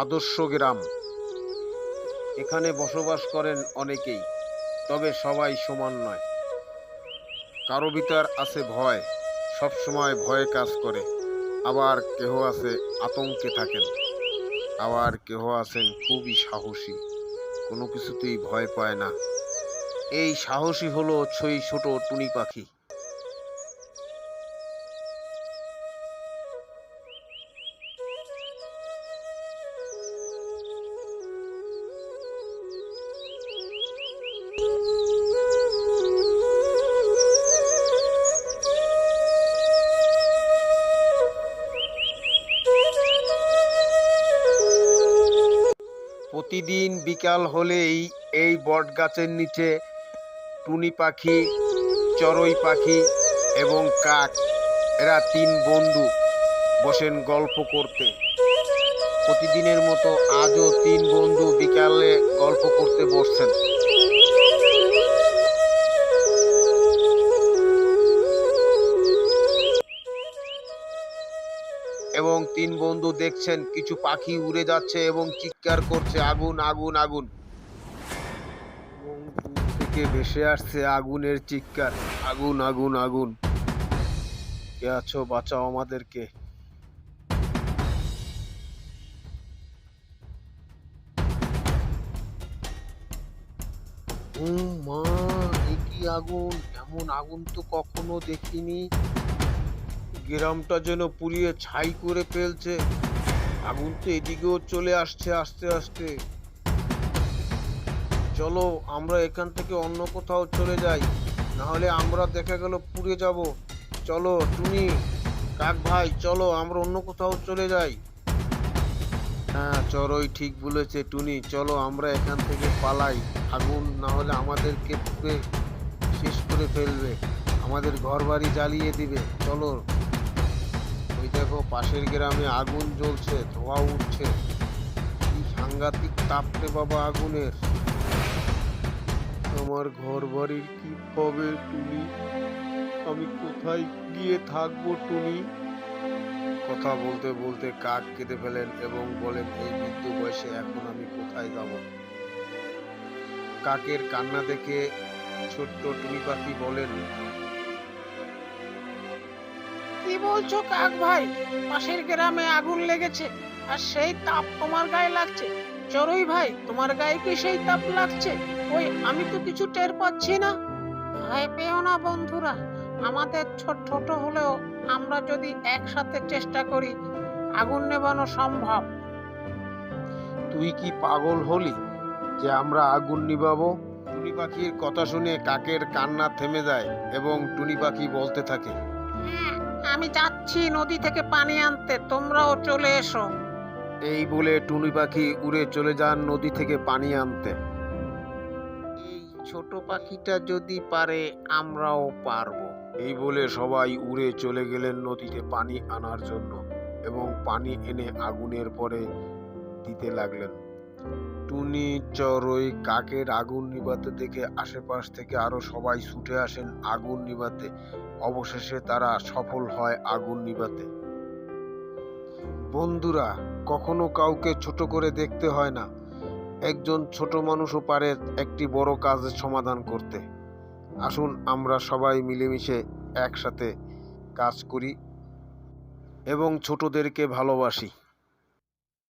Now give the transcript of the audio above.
আদর্শ গ্রাম। এখানে বসবাস করেন অনেকেই, তবে সবাই সমান নয়। কারো ভিতর আছে ভয়, সব সময় ভয়ে কাজ করে। আবার কেহ আছে আতঙ্কে থাকেন। আবার কেহ আছেন খুবই সাহসী, কোনো কিছুতেই ভয় পায় না। এই সাহসী হলো সেই ছোট টুনি পাখি। প্রতিদিন বিকাল হলেই এই বটগাছের নিচে টুনি পাখি, চড়ুই পাখি এবং কাক, এরা তিন বন্ধু বসেন গল্প করতে। প্রতিদিনের মতো আজও তিন বন্ধু বিকালে গল্প করতে বসছেন। এবং তিন বন্ধু দেখছেন কিছু পাখি উড়ে যাচ্ছে এবং চিৎকার করছে, আগুন আগুন আগুন। এবং দূর থেকে ভেসে আসছে আগুনের চিৎকার, আগুন আগুন আগুন। কে আছো, বাঁচাও আমাদেরকে। ও মা, এ কি আগুন! এমন আগুন তো কখনো দেখিনি। গ্রামটা যেন পুড়িয়ে ছাই করে ফেলছে। আগুন তো এদিকেও চলে আসছে আস্তে আস্তে। চলো আমরা এখান থেকে অন্য কোথাও চলে যাই, না হলে আমরা দেখা গেল পুড়ে যাব। চলো টুনি, কাক ভাই, চলো আমরা অন্য কোথাও চলে যাই। হ্যাঁ, চড়ুই ঠিক বলেছে টুনি, চলো আমরা এখান থেকে পালাই। আগুন না হলে আমাদেরকে পুড়ে শেষ করে ফেলবে, আমাদের ঘর বাড়ি জ্বালিয়ে দিবে। চলো। ওই দেখো পাশের গ্রামে আগুন জ্বলছে, ধোঁয়া উঠছে। কি সাংঘাতিক তাপ রে বাবা আগুনের! আমার ঘর বাড়ির কি হবে টুনি? আমি কোথায় গিয়ে থাকবো টুনি? কথা বলতে বলতে কাক কেঁদে ফেলেন এবং বলেন, এই বৃদ্ধ বয়সে এখন আমি কোথায় যাব? কাকের কান্না দেখে ছোট্ট টুনি পাখি বলেন, কি বলছো কাক ভাই? পাশের গ্রামে আগুন লেগেছে আর সেই তাপ তোমার গায়ে লাগছে? চড়ুই ভাই, তোমার গায়ে কি সেই তাপ লাগছে? ওই আমি তো কিছু টের পাচ্ছি না। ভয় পেও না বন্ধুরা, আমাদের ছোট ছোট হলেও আমরা যদি একসাথে চেষ্টা করি, আগুন নেভানো সম্ভব। তুই কি পাগল হলি যে আমরা আগুন নিভাবো? টুনি পাখির কথা শুনে কাকের কান্না থেমে যায় এবং টুনি পাখি বলতে থাকে, হ্যাঁ, আমি যাচ্ছি নদী থেকে পানি আনতে, তোমরাও চলে এসো। এই বলে টুনি পাখি উড়ে চলে যান নদী থেকে পানি আনতে। এই ছোট পাখিটা যদি পারে, আমরাও পারবো। এই বলে সবাই উড়ে চলে গেলেন নদীতে পানি আনার জন্য এবং পানি এনে আগুনের পরে দিতে লাগলেন। টুনি, চড়ুই, কাকের আগুন নিভাতে দেখে আশেপাশ থেকে আরো সবাই ছুটে আসেন আগুন নিভাতে। অবশেষে তারা সফল হয় আগুন নিভাতে। বন্ধুরা, কখনো কাউকে ছোট করে দেখতে হয় না। একজন ছোট মানুষও পারে একটি বড় কাজের সমাধান করতে। আসুন আমরা সবাই মিলেমিশে একসাথে কাজ করি এবং ছোটদেরকে ভালোবাসি।